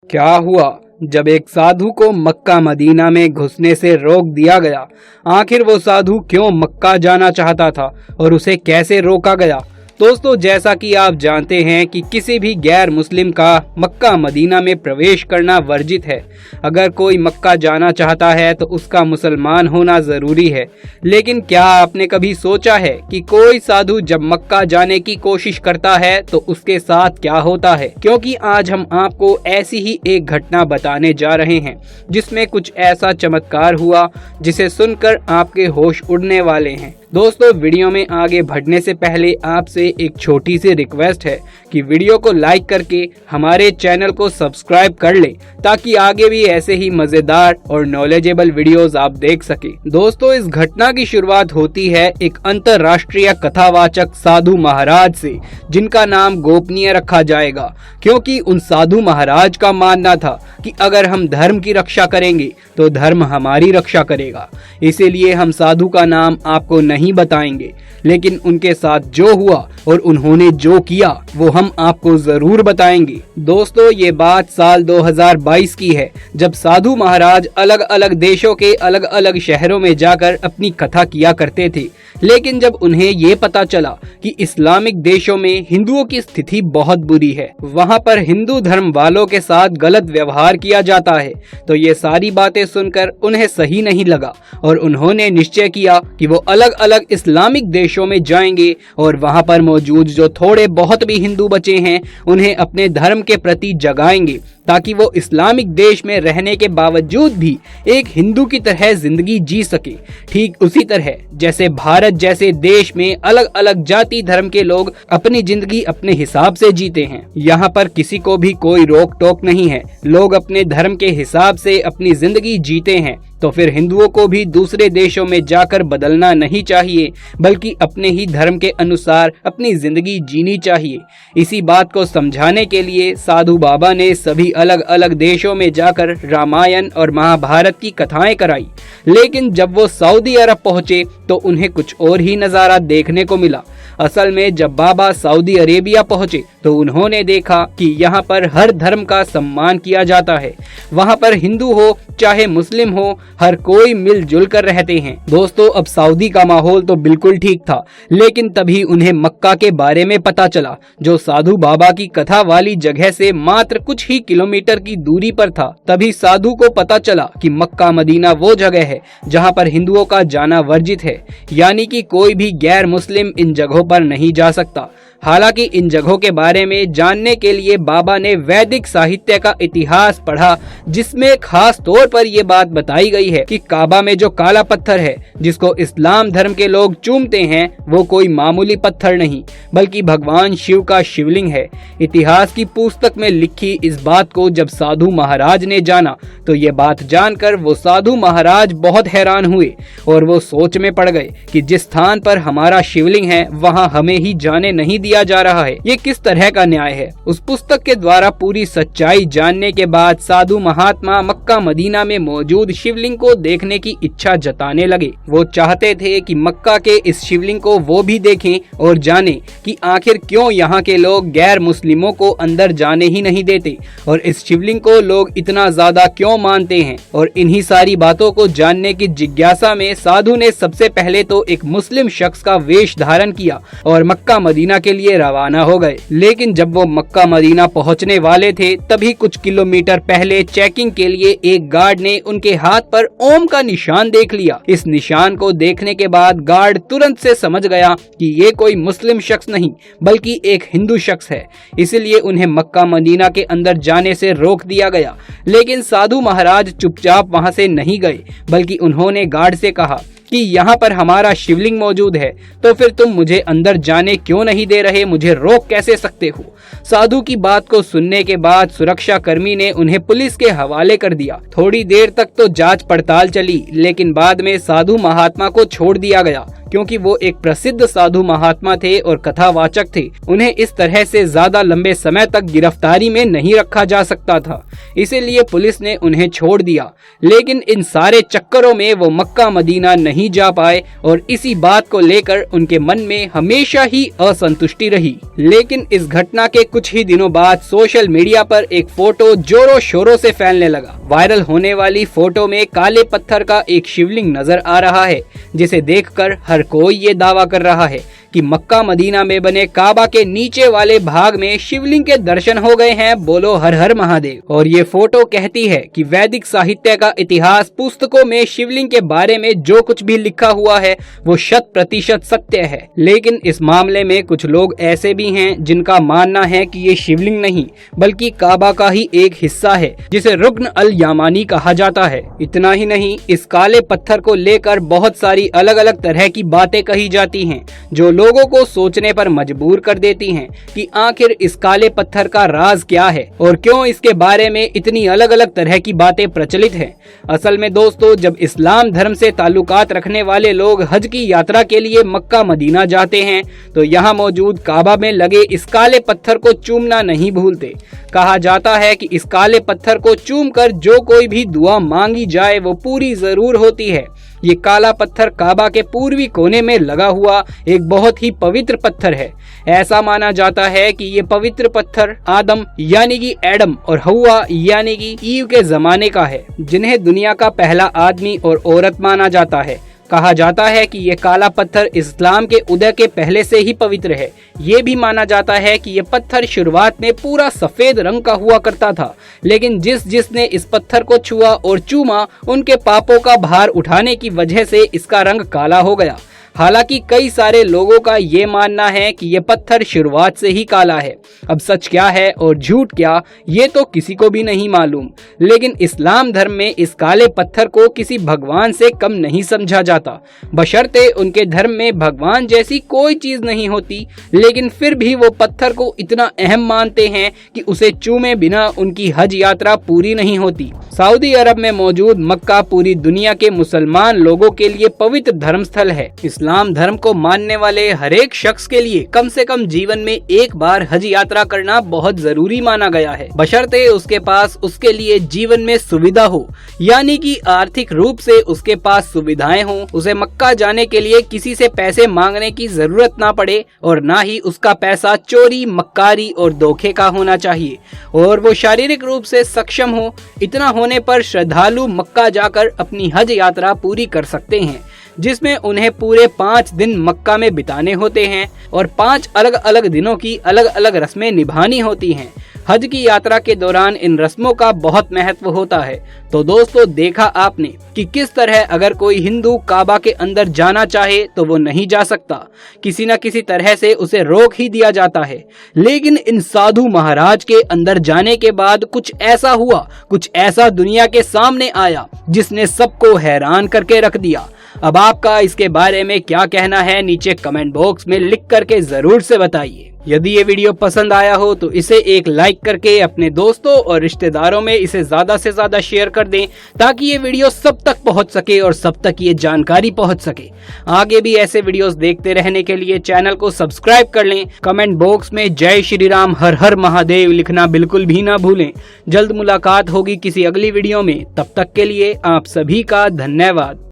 क्या हुआ जब एक साधु को मक्का मदीना में घुसने से रोक दिया गया? आखिर वो साधु क्यों मक्का जाना चाहता था और उसे कैसे रोका गया? दोस्तों, जैसा कि आप जानते हैं कि किसी भी गैर मुस्लिम का मक्का मदीना में प्रवेश करना वर्जित है। अगर कोई मक्का जाना चाहता है तो उसका मुसलमान होना जरूरी है। लेकिन क्या आपने कभी सोचा है कि कोई साधु जब मक्का जाने की कोशिश करता है तो उसके साथ क्या होता है? क्योंकि आज हम आपको ऐसी ही एक घटना बताने जा रहे हैं जिसमें कुछ ऐसा चमत्कार हुआ जिसे सुनकर आपके होश उड़ने वाले हैं। दोस्तों, वीडियो में आगे बढ़ने से पहले आपसे एक छोटी सी रिक्वेस्ट है कि वीडियो को लाइक करके हमारे चैनल को सब्सक्राइब कर लें ताकि आगे भी ऐसे ही मजेदार और नॉलेजेबल वीडियोस आप देख सके। दोस्तों, इस घटना की शुरुआत होती है एक अंतर्राष्ट्रीय कथावाचक साधु महाराज से, जिनका नाम गोपनीय रखा जाएगा क्योंकि उन साधु महाराज का मानना था कि अगर हम धर्म की रक्षा करेंगे तो धर्म हमारी रक्षा करेगा। इसीलिए हम साधु का नाम आपको नहीं बताएंगे, लेकिन उनके साथ जो हुआ और उन्होंने जो किया वो हम आपको जरूर बताएंगे। दोस्तों, ये बात साल 2022 की है, जब साधु महाराज अलग अलग देशों के अलग अलग शहरों में जाकर अपनी कथा किया करते थे। लेकिन जब उन्हें ये पता चला कि इस्लामिक देशों में हिंदुओं की स्थिति बहुत बुरी है, वहाँ पर हिंदू धर्म वालों के साथ गलत व्यवहार किया जाता है, तो ये सारी बातें सुनकर उन्हें सही नहीं लगा और उन्होंने निश्चय किया कि वो अलग अलग इस्लामिक देशों में जाएंगे और वहाँ पर मौजूद जो थोड़े बहुत भी हिंदू बचे हैं उन्हें अपने धर्म के प्रति जगाएंगे ताकि वो इस्लामिक देश में रहने के बावजूद भी एक हिंदू की तरह जिंदगी जी सके। ठीक उसी तरह जैसे भारत जैसे देश में अलग अलग जाति धर्म के लोग अपनी जिंदगी अपने हिसाब से जीते हैं। यहाँ पर किसी को भी कोई रोक टोक नहीं है, लोग अपने धर्म के हिसाब से अपनी जिंदगी जीते हैं। तो फिर हिंदुओं को भी दूसरे देशों में जाकर बदलना नहीं चाहिए, बल्कि अपने ही धर्म के अनुसार अपनी जिंदगी जीनी चाहिए। इसी बात को समझाने के लिए साधु बाबा ने सभी अलग अलग देशों में जाकर रामायण और महाभारत की कथाएं कराई। लेकिन जब वो सऊदी अरब पहुंचे तो उन्हें कुछ और ही नजारा देखने को मिला। असल में जब बाबा सऊदी अरेबिया पहुंचे तो उन्होंने देखा कि यहाँ पर हर धर्म का सम्मान किया जाता है। वहाँ पर हिंदू हो चाहे मुस्लिम हो, हर कोई मिलजुल कर रहते हैं। दोस्तों, अब सऊदी का माहौल तो बिल्कुल ठीक था, लेकिन तभी उन्हें मक्का के बारे में पता चला, जो साधु बाबा की कथा वाली जगह से मात्र कुछ ही किलोमीटर की दूरी पर था। तभी साधु को पता चला कि मक्का मदीना वो जगह है जहाँ पर हिंदुओं का जाना वर्जित है, यानी कि कोई भी गैर मुस्लिम इन जगहों पर नहीं जा सकता। हालांकि इन जगहों के बारे में जानने के लिए बाबा ने वैदिक साहित्य का इतिहास पढ़ा, जिसमें खास तौर पर यह बात बताई गई है कि काबा में जो काला पत्थर है जिसको इस्लाम धर्म के लोग चूमते हैं, वो कोई मामूली पत्थर नहीं बल्कि भगवान शिव का शिवलिंग है। इतिहास की पुस्तक में लिखी इस बात को जब साधु महाराज ने जाना तो ये बात जानकर वो साधु महाराज बहुत हैरान हुए और वो सोच में पड़ गए कि जिस स्थान पर हमारा शिवलिंग है वहाँ हमें ही जाने नहीं दिया जा रहा है। ये किस तरह का न्याय है? उस पुस्तक के द्वारा पूरी सच्चाई जानने के बाद साधु महात्मा मक्का मदीना में मौजूद शिवलिंग को देखने की इच्छा जताने लगे। वो चाहते थे कि मक्का के इस शिवलिंग को वो भी देखें और जाने कि आखिर क्यों यहाँ के लोग गैर मुस्लिमों को अंदर जाने ही नहीं देते और इस शिवलिंग को लोग इतना ज्यादा क्यों मानते हैं। और इन्हीं सारी बातों को जानने की जिज्ञासा में साधु ने सबसे पहले तो एक मुस्लिम शख्स का वेश धारण किया और मक्का मदीना के लिए रवाना हो गए। लेकिन जब वो मक्का मदीना पहुंचने वाले थे तभी कुछ किलोमीटर पहले चेकिंग के लिए एक गार्ड ने उनके हाथ पर ओम का निशान देख लिया। इस निशान को देखने के बाद गार्ड तुरंत से समझ गया कि ये कोई मुस्लिम शख्स नहीं बल्कि एक हिंदू शख्स है, इसलिए उन्हें मक्का मदीना के अंदर जाने से रोक दिया गया। लेकिन साधु महाराज चुपचाप वहां से नहीं गए, बल्कि उन्होंने गार्ड से कहा कि यहाँ पर हमारा शिवलिंग मौजूद है, तो फिर तुम मुझे अंदर जाने क्यों नहीं दे रहे, मुझे रोक कैसे सकते हो? साधु की बात को सुनने के बाद सुरक्षा कर्मी ने उन्हें पुलिस के हवाले कर दिया। थोड़ी देर तक तो जांच पड़ताल चली, लेकिन बाद में साधु महात्मा को छोड़ दिया गया क्योंकि वो एक प्रसिद्ध साधु महात्मा थे और कथावाचक थे। उन्हें इस तरह से ज्यादा लंबे समय तक गिरफ्तारी में नहीं रखा जा सकता था, इसीलिए पुलिस ने उन्हें छोड़ दिया। लेकिन इन सारे चक्करों में वो मक्का मदीना नहीं जा पाए और इसी बात को लेकर उनके मन में हमेशा ही असंतुष्टि रही। लेकिन इस घटना के कुछ ही दिनों बाद सोशल मीडिया पर एक फोटो जोरों शोरों से फैलने लगा। वायरल होने वाली फोटो में काले पत्थर का एक शिवलिंग नजर आ रहा है, जिसे देखकर हर कोई ये दावा कर रहा है कि मक्का मदीना में बने काबा के नीचे वाले भाग में शिवलिंग के दर्शन हो गए हैं। बोलो हर हर महादेव। और ये फोटो कहती है कि वैदिक साहित्य का इतिहास पुस्तकों में शिवलिंग के बारे में जो कुछ भी लिखा हुआ है वो 100% सत्य है। लेकिन इस मामले में कुछ लोग ऐसे भी हैं जिनका मानना है कि ये शिवलिंग नहीं बल्कि काबा का ही एक हिस्सा है, जिसे रुक्न अल यामानी कहा जाता है। इतना ही नहीं, इस काले पत्थर को लेकर बहुत सारी अलग अलग तरह की बातें कही जाती हैं जो लोगों को सोचने पर मजबूर कर देती हैं कि आखिर इस काले पत्थर का राज क्या है और क्यों इसके बारे में इतनी अलग अलग तरह की बातें प्रचलित हैं। असल में दोस्तों, जब इस्लाम धर्म से ताल्लुकात रखने वाले लोग हज की यात्रा के लिए मक्का मदीना जाते हैं तो यहाँ मौजूद काबा में लगे इस काले पत्थर को चूमना नहीं भूलते। कहा जाता है कि इस काले पत्थर को चूमकर जो कोई भी दुआ मांगी जाए वो पूरी जरूर होती है। ये काला पत्थर काबा के पूर्वी कोने में लगा हुआ एक बहुत ही पवित्र पत्थर है। ऐसा माना जाता है कि ये पवित्र पत्थर आदम यानी कि एडम और हवा यानी कि ईव के जमाने का है, जिन्हें दुनिया का पहला आदमी और औरत माना जाता है। कहा जाता है कि ये काला पत्थर इस्लाम के उदय के पहले से ही पवित्र है। ये भी माना जाता है कि ये पत्थर शुरुआत में पूरा सफेद रंग का हुआ करता था, लेकिन जिसने इस पत्थर को छुआ और चूमा उनके पापों का भार उठाने की वजह से इसका रंग काला हो गया। हालांकि कई सारे लोगों का ये मानना है कि ये पत्थर शुरुआत से ही काला है। अब सच क्या है और झूठ क्या, ये तो किसी को भी नहीं मालूम। लेकिन इस्लाम धर्म में इस काले पत्थर को किसी भगवान से कम नहीं समझा जाता, बशर्ते उनके धर्म में भगवान जैसी कोई चीज नहीं होती। लेकिन फिर भी वो पत्थर को इतना अहम मानते हैं कि उसे चूमे बिना उनकी हज यात्रा पूरी नहीं होती। सऊदी अरब में मौजूद मक्का पूरी दुनिया के मुसलमान लोगों के लिए पवित्र धर्म स्थल है। इस्लाम धर्म को मानने वाले हर एक शख्स के लिए कम से कम जीवन में एक बार हज यात्रा करना बहुत जरूरी माना गया है, बशर्ते उसके पास उसके लिए जीवन में सुविधा हो, यानी कि आर्थिक रूप से उसके पास सुविधाएं हो। उसे मक्का जाने के लिए किसी से पैसे मांगने की जरूरत ना पड़े और ना ही उसका पैसा चोरी, मक्कारी और धोखे का होना चाहिए, और वो शारीरिक रूप से सक्षम हो। इतना होने पर श्रद्धालु मक्का जाकर अपनी हज यात्रा पूरी कर सकते हैं, जिसमें उन्हें पूरे 5 दिन मक्का में बिताने होते हैं और 5 अलग अलग दिनों की अलग अलग रस्में निभानी होती हैं। हज की यात्रा के दौरान इन रस्मों का बहुत महत्व होता है। तो दोस्तों, देखा आपने कि किस तरह अगर कोई हिंदू काबा के अंदर जाना चाहे तो वो नहीं जा सकता, किसी न किसी तरह से उसे रोक ही दिया जाता है। लेकिन इन साधु महाराज के अंदर जाने के बाद कुछ ऐसा हुआ, कुछ ऐसा दुनिया के सामने आया जिसने सबको हैरान करके रख दिया। अब आपका इसके बारे में क्या कहना है, नीचे कमेंट बॉक्स में लिख करके जरूर से बताइए। यदि ये वीडियो पसंद आया हो तो इसे एक लाइक करके अपने दोस्तों और रिश्तेदारों में इसे ज्यादा से ज्यादा शेयर कर दें, ताकि ये वीडियो सब तक पहुंच सके और सब तक ये जानकारी पहुंच सके। आगे भी ऐसे वीडियोस देखते रहने के लिए चैनल को सब्सक्राइब कर लें। कमेंट बॉक्स में जय श्री राम हर हर महादेव लिखना बिल्कुल भी ना भूलें। जल्द मुलाकात होगी किसी अगली वीडियो में, तब तक के लिए आप सभी का धन्यवाद।